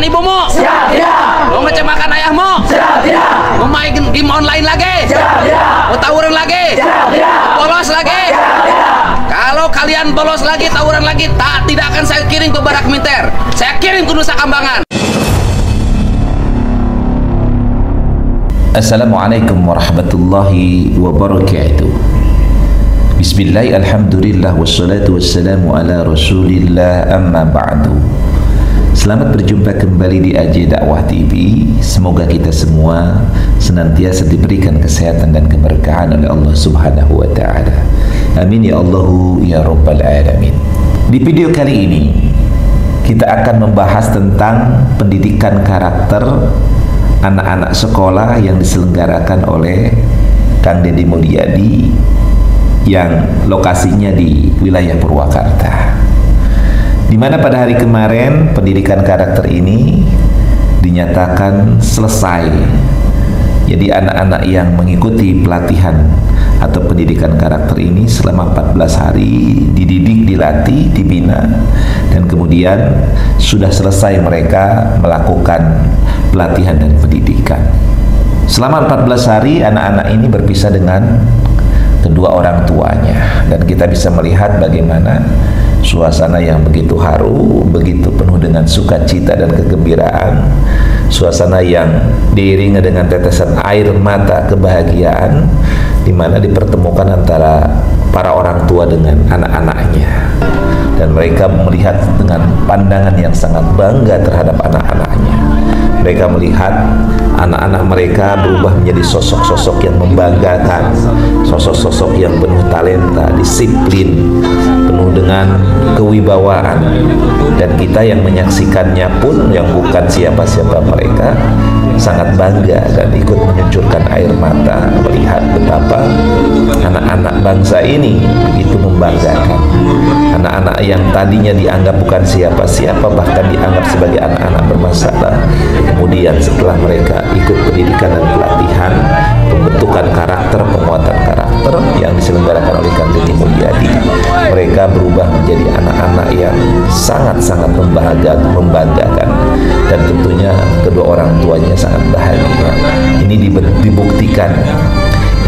ngecewakan ibumu? Siap, tidak. Mau ngecewakan ayahmu? Siap, tidak. Mau main game online lagi? Siap, tidak. Mau tawuran lagi? Siap, tidak. Bolos lagi? Siap, tidak. Kalau kalian bolos lagi, tawuran lagi, tidak akan saya kirim ke Barak Minter. Saya kirim ke Nusa Kambangan. Assalamualaikum warahmatullahi wabarakatuh. Bismillah, alhamdulillah, wassalatu wassalamu ala rasulillah, amma ba'du. Selamat berjumpa kembali di AJ Dakwah TV. Semoga kita semua senantiasa diberikan kesehatan dan keberkahan oleh Allah Subhanahu wa ta'ala. Amin ya Allahu ya Rabbal Alamin. Di video kali ini kita akan membahas tentang pendidikan karakter anak-anak sekolah yang diselenggarakan oleh Kang Deddy Mulyadi yang lokasinya di wilayah Purwakarta, di mana pada hari kemarin pendidikan karakter ini dinyatakan selesai. Jadi anak-anak yang mengikuti pelatihan atau pendidikan karakter ini selama 14 hari dididik, dilatih, dibina, dan kemudian sudah selesai mereka melakukan pelatihan dan pendidikan. Selama 14 hari anak-anak ini berpisah dengan kedua orang tuanya, dan kita bisa melihat bagaimana suasana yang begitu haru, begitu penuh dengan sukacita dan kegembiraan, suasana yang diiringi dengan tetesan air mata kebahagiaan, di mana dipertemukan antara para orang tua dengan anak-anaknya, dan mereka melihat dengan pandangan yang sangat bangga terhadap anak-anaknya. Mereka melihat anak-anak mereka berubah menjadi sosok-sosok yang membanggakan, sosok-sosok yang penuh talenta, disiplin, penuh dengan kewibawaan, dan kita yang menyaksikannya pun yang bukan siapa-siapa mereka sangat bangga dan ikut mencucurkan air mata melihat betapa anak-anak bangsa ini begitu membanggakan. Anak-anak yang tadinya dianggap bukan siapa-siapa, bahkan dianggap sebagai anak-anak bermasalah, kemudian setelah mereka ikut pendidikan dan pelatihan pembentukan karakter, penguatan karakter yang diselenggarakan oleh Kang Deddy Mulyadi, mereka berubah menjadi anak-anak yang sangat-sangat membanggakan, dan tentunya kedua orang tuanya sangat bahagia.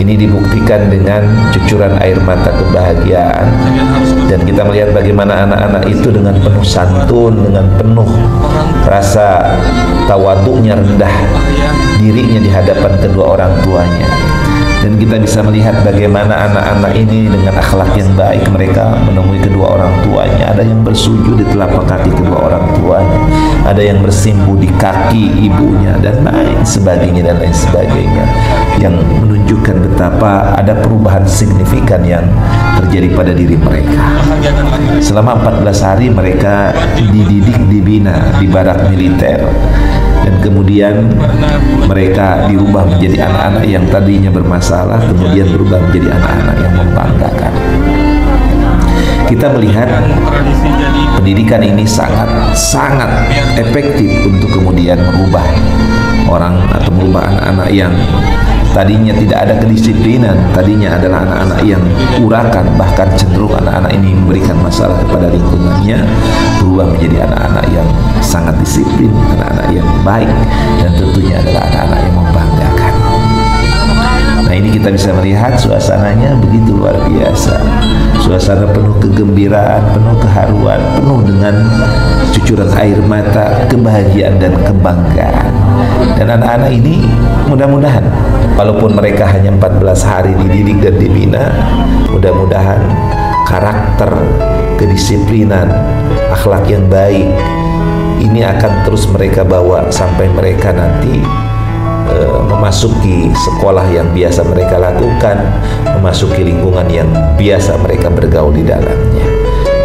Ini dibuktikan dengan cucuran air mata kebahagiaan, dan kita melihat bagaimana anak-anak itu dengan penuh santun, dengan penuh rasa tawaduknya, rendah dirinya di hadapan kedua orang tuanya. Dan kita bisa melihat bagaimana anak-anak ini dengan akhlak yang baik mereka menemui kedua orang tuanya. Ada yang bersujud di telapak kaki kedua orang tuanya, ada yang bersimpuh di kaki ibunya, dan lain sebagainya, yang menunjukkan betapa ada perubahan signifikan yang terjadi pada diri mereka. Selama 14 hari mereka dididik, dibina di barak militer, dan kemudian mereka dirubah menjadi anak-anak yang tadinya bermasalah, kemudian berubah menjadi anak-anak yang membanggakan. Kita melihat pendidikan ini sangat efektif untuk kemudian merubah orang atau merubah anak-anak yang tadinya tidak ada kedisiplinan, tadinya adalah anak-anak yang urakan, bahkan cenderung anak-anak ini memberikan masalah kepada lingkungannya, berubah menjadi anak-anak yang sangat disiplin, anak-anak yang baik, dan tentunya adalah anak-anak yang membanggakan. Nah, ini kita bisa melihat suasananya begitu luar biasa, suasana penuh kegembiraan, penuh keharuan, penuh dengan cucuran air mata kebahagiaan dan kebanggaan. Dan anak-anak ini mudah-mudahan walaupun mereka hanya 14 hari dididik dan dibina, mudah-mudahan karakter, kedisiplinan, akhlak yang baik ini akan terus mereka bawa sampai mereka nanti memasuki sekolah yang biasa mereka lakukan, memasuki lingkungan yang biasa mereka bergaul di dalamnya.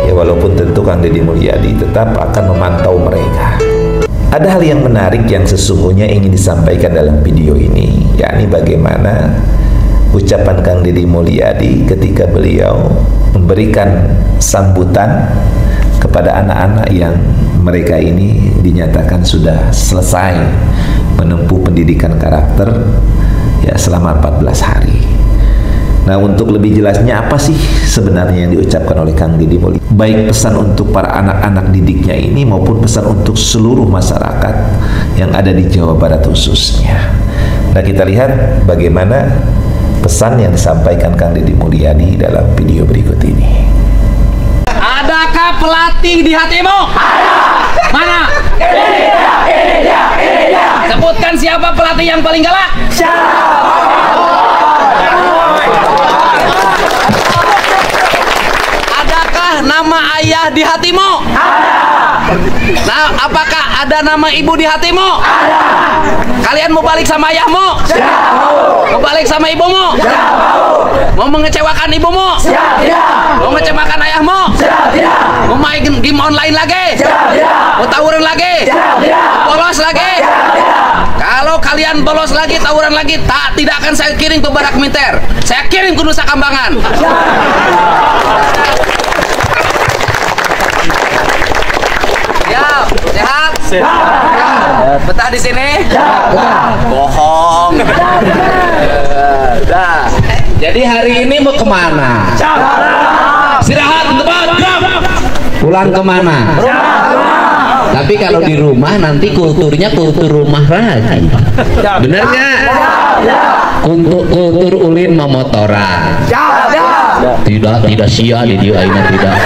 Ya, walaupun tentu Kang Deddy Mulyadi tetap akan memantau mereka. Ada hal yang menarik yang sesungguhnya ingin disampaikan dalam video ini, yakni bagaimana ucapan Kang Deddy Mulyadi ketika beliau memberikan sambutan kepada anak-anak yang mereka ini dinyatakan sudah selesai menempuh pendidikan karakter ya selama 14 hari. Nah, untuk lebih jelasnya apa sih sebenarnya yang diucapkan oleh Kang Deddy Mulyadi, baik pesan untuk para anak-anak didiknya ini maupun pesan untuk seluruh masyarakat yang ada di Jawa Barat khususnya. Nah, kita lihat bagaimana pesan yang disampaikan Kang Deddy Mulyadi dalam video berikut ini. Adakah pelatih di hatimu? Ada. Mana? Ini dia. Sebutkan siapa pelatih yang paling galak? Adakah nama ayah di hatimu? Ada. Nah, apakah ada nama ibu di hatimu? Ada. Kalian mau balik sama ayahmu? Siap, mau. Mau balik sama ibumu? Siap, mau. Mau mengecewakan ibumu? Siap, tidak. Mau mengecewakan ayahmu? Siap, tidak. Mau main game online lagi? Siap, tidak. Mau tawuran lagi? Siap, tidak. Bolos lagi? Siap, tidak. Kalau kalian bolos lagi, tawuran lagi, tidak akan saya kirim ke Barak Militer. Saya kirim ke Nusa Kambangan. Siap, sehat? Sehat. Betah di sini? Bohong. Dah. Jadi hari ini mau kemana? Istirahat, tempat. Pulang kemana? Tapi kalau di rumah nanti kulturnya kultur rumah lagi. Bener nggak? Kultur ulin memotoran. Tidak sia di dia ini tidak.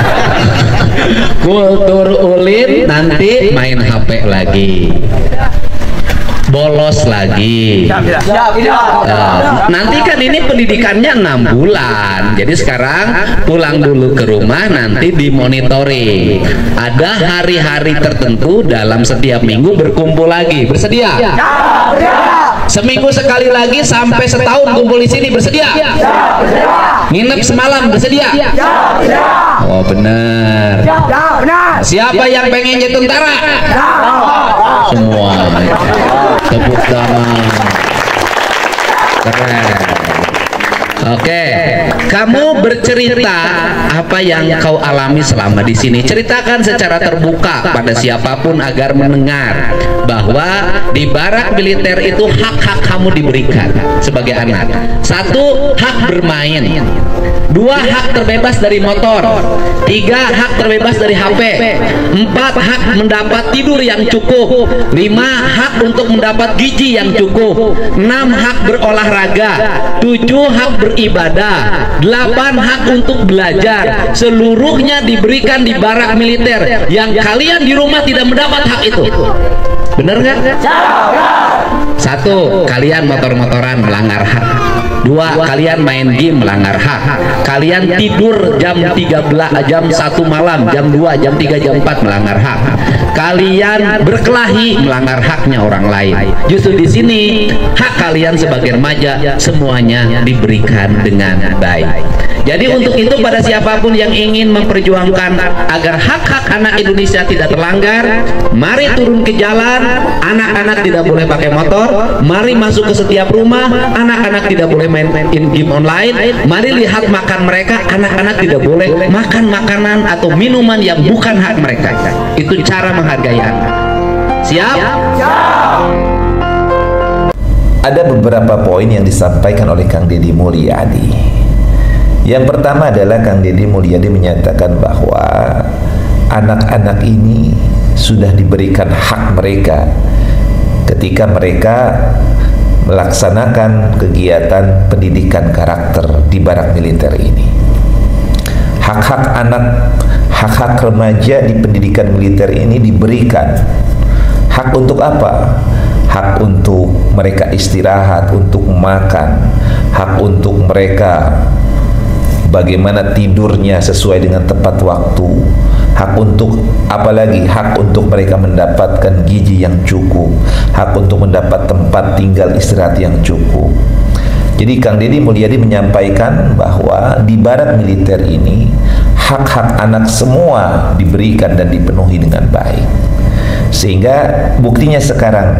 Kultur ulin nanti main HP lagi. Bolos lagi. Nanti kan ini pendidikannya 6 bulan. Jadi sekarang pulang dulu ke rumah, nanti dimonitoring. Ada hari-hari tertentu dalam setiap minggu berkumpul lagi. Bersedia? Seminggu sekali lagi sampai setahun kumpul di sini. Bersedia? Nginep semalam. Bersedia? Oh, benar. Siapa yang pengen jadi tentara? Semua. Tepuk tangan. Keren. Oke, kamu bercerita apa yang kau alami selama di sini. Ceritakan secara terbuka pada siapapun agar mendengar bahwa di Barak Militer itu hak-hak kamu diberikan sebagai anak. 1, hak bermain. 2, hak terbebas dari motor. 3, hak terbebas dari HP. 4, hak mendapat tidur yang cukup. 5, hak untuk mendapat gizi yang cukup. 6, hak berolahraga. 7, hak beribadah. 8, hak untuk belajar. Seluruhnya diberikan di Barak Militer. Yang kalian di rumah tidak mendapat hak itu. Bener nggak? 1, kalian motor-motoran melanggar hak. 2, kalian main game melanggar hak. Kalian tidur jam 1 malam, jam 2, jam 3, jam 4 melanggar hak. Kalian berkelahi melanggar haknya orang lain. Justru di sini hak kalian sebagai remaja semuanya diberikan dengan baik. Jadi untuk itu pada siapapun yang ingin memperjuangkan agar hak-hak anak Indonesia tidak terlanggar, mari turun ke jalan. Anak-anak tidak boleh pakai motor. Mari masuk ke setiap rumah. Anak-anak tidak boleh main game online. Mari lihat makan mereka. Anak-anak tidak boleh makan makanan atau minuman yang bukan hak mereka. Itu cara menghargai anak. Siap? Ada beberapa poin yang disampaikan oleh Kang Deddy Mulyadi. Yang pertama adalah Kang Deddy Mulyadi menyatakan bahwa anak-anak ini sudah diberikan hak mereka ketika mereka melaksanakan kegiatan pendidikan karakter di Barak Militer ini. Hak-hak anak, hak-hak remaja di pendidikan militer ini diberikan. Hak untuk apa? Hak untuk mereka istirahat, untuk makan, hak untuk mereka bagaimana tidurnya sesuai dengan tepat waktu, hak untuk apalagi hak untuk mereka mendapatkan gizi yang cukup, hak untuk mendapat tempat tinggal istirahat yang cukup. Jadi Kang Deddy Mulyadi menyampaikan bahwa di Barak Militer ini hak-hak anak semua diberikan dan dipenuhi dengan baik. Sehingga buktinya sekarang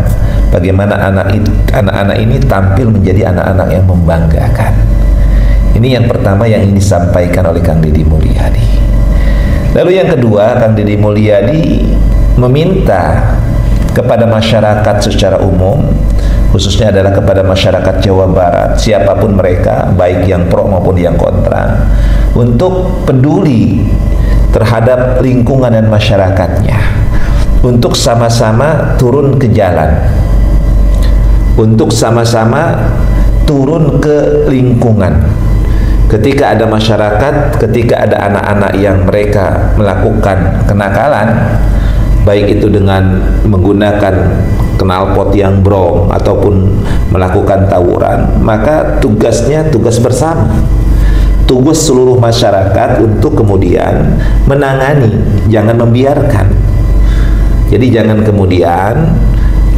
bagaimana anak-anak ini tampil menjadi anak-anak yang membanggakan. Ini yang pertama yang ingin disampaikan oleh Kang Deddy Mulyadi. Lalu yang kedua, Kang Deddy Mulyadi meminta kepada masyarakat secara umum khususnya adalah kepada masyarakat Jawa Barat, siapapun mereka, baik yang pro maupun yang kontra, untuk peduli terhadap lingkungan dan masyarakatnya, untuk sama-sama turun ke jalan, untuk sama-sama turun ke lingkungan. Ketika ada masyarakat, ketika ada anak-anak yang mereka melakukan kenakalan, baik itu dengan menggunakan knalpot yang brong ataupun melakukan tawuran, maka tugasnya tugas bersama, tugas seluruh masyarakat untuk kemudian menangani, jangan membiarkan. Jadi jangan kemudian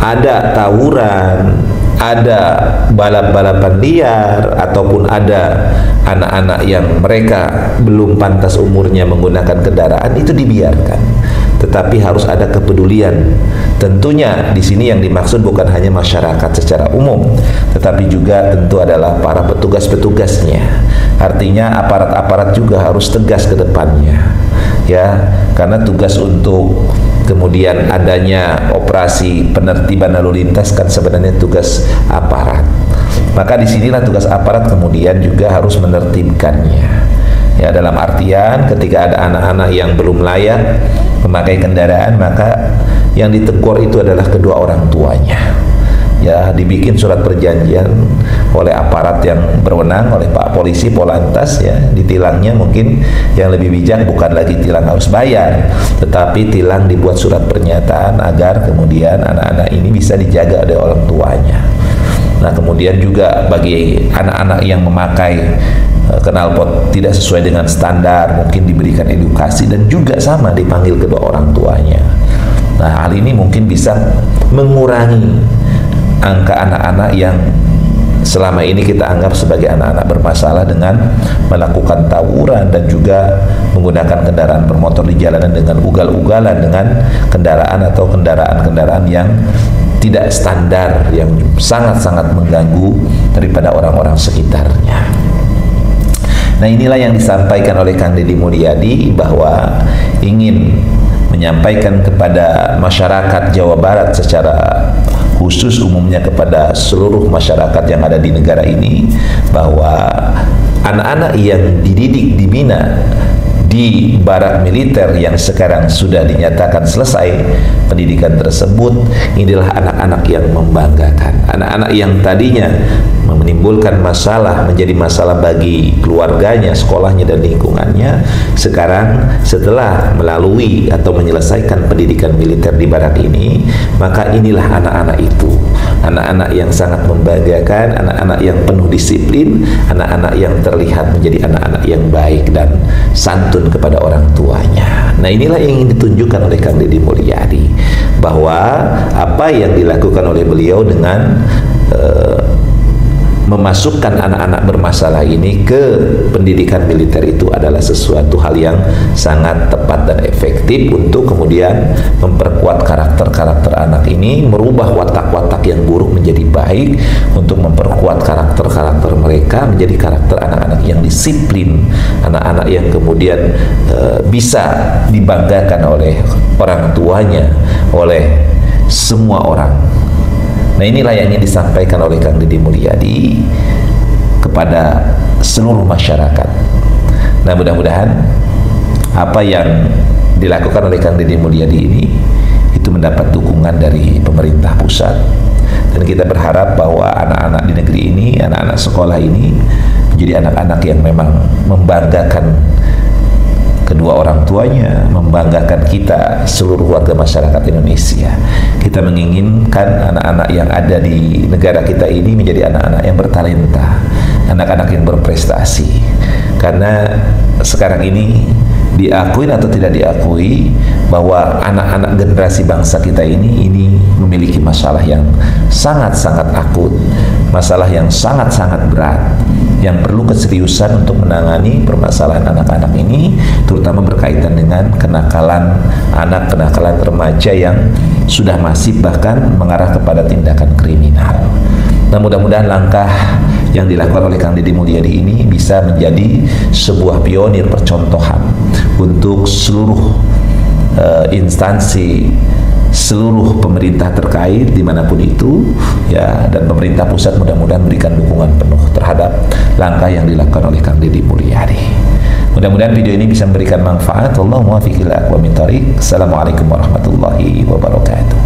ada tawuran, ada balap-balapan liar, ataupun ada anak-anak yang mereka belum pantas umurnya menggunakan kendaraan, itu dibiarkan. Tetapi harus ada kepedulian. Tentunya di sini yang dimaksud bukan hanya masyarakat secara umum, tetapi juga tentu adalah para petugas-petugasnya. Artinya aparat-aparat juga harus tegas ke depannya, ya, karena tugas untuk kemudian adanya operasi penertiban lalu lintas kan sebenarnya tugas aparat. Maka disinilah tugas aparat kemudian juga harus menertibkannya, ya, dalam artian ketika ada anak-anak yang belum layak memakai kendaraan, maka yang ditegur itu adalah kedua orang tuanya. Ya, dibikin surat perjanjian oleh aparat yang berwenang, oleh Pak Polisi, Polantas, ya, ditilangnya mungkin yang lebih bijak bukan lagi tilang harus bayar, tetapi tilang dibuat surat pernyataan agar kemudian anak-anak ini bisa dijaga oleh orang tuanya. Nah, kemudian juga bagi anak-anak yang memakai knalpot tidak sesuai dengan standar, mungkin diberikan edukasi dan juga sama dipanggil kedua orang tuanya. Nah, hal ini mungkin bisa mengurangi angka anak-anak yang selama ini kita anggap sebagai anak-anak bermasalah dengan melakukan tawuran dan juga menggunakan kendaraan bermotor di jalanan dengan ugal-ugalan dengan kendaraan atau kendaraan-kendaraan yang tidak standar, yang sangat-sangat mengganggu daripada orang-orang sekitarnya. Nah, inilah yang disampaikan oleh Kang Deddy Mulyadi, bahwa ingin menyampaikan kepada masyarakat Jawa Barat secara khusus, umumnya kepada seluruh masyarakat yang ada di negara ini, bahwa anak-anak yang dididik, dibina di barak militer yang sekarang sudah dinyatakan selesai pendidikan tersebut, inilah anak-anak yang membanggakan, anak-anak yang tadinya menimbulkan masalah, menjadi masalah bagi keluarganya, sekolahnya dan lingkungannya, sekarang setelah melalui atau menyelesaikan pendidikan militer di barak ini, maka inilah anak-anak itu, anak-anak yang sangat membanggakan, anak-anak yang penuh disiplin, anak-anak yang terlihat menjadi anak-anak yang baik dan santun kepada orang tuanya. Nah, inilah yang ingin ditunjukkan oleh Kang Deddy Mulyadi, bahwa apa yang dilakukan oleh beliau dengan memasukkan anak-anak bermasalah ini ke pendidikan militer itu adalah sesuatu hal yang sangat tepat dan efektif untuk kemudian memperkuat karakter-karakter anak ini, merubah watak-watak yang buruk menjadi baik, untuk memperkuat karakter-karakter mereka menjadi karakter anak-anak yang disiplin, anak-anak yang kemudian bisa dibanggakan oleh orang tuanya, oleh semua orang. Nah, inilah yang ingin disampaikan oleh Kang Deddy Mulyadi kepada seluruh masyarakat. Nah, mudah-mudahan apa yang dilakukan oleh Kang Deddy Mulyadi ini itu mendapat dukungan dari pemerintah pusat, dan kita berharap bahwa anak-anak di negeri ini, anak-anak sekolah ini menjadi anak-anak yang memang membanggakan kedua orang tuanya, membanggakan kita seluruh warga masyarakat Indonesia. Kita menginginkan anak-anak yang ada di negara kita ini menjadi anak-anak yang bertalenta, anak-anak yang berprestasi. Karena sekarang ini diakui atau tidak diakui bahwa anak-anak generasi bangsa kita ini memiliki masalah yang sangat-sangat akut, masalah yang sangat-sangat berat, yang perlu keseriusan untuk menangani permasalahan anak-anak ini, terutama berkaitan dengan kenakalan anak, kenakalan remaja yang sudah masif bahkan mengarah kepada tindakan kriminal. Nah, mudah-mudahan langkah yang dilakukan oleh Kang Deddy Mulyadi ini bisa menjadi sebuah pionir percontohan untuk seluruh instansi seluruh pemerintah terkait dimanapun itu ya, dan pemerintah pusat mudah-mudahan berikan dukungan penuh terhadap langkah yang dilakukan oleh Kang Deddy Mulyadi. Mudah-mudahan video ini bisa memberikan manfaat. Allahumma fiqil aqwa min thariq. Assalamualaikum warahmatullahi wabarakatuh.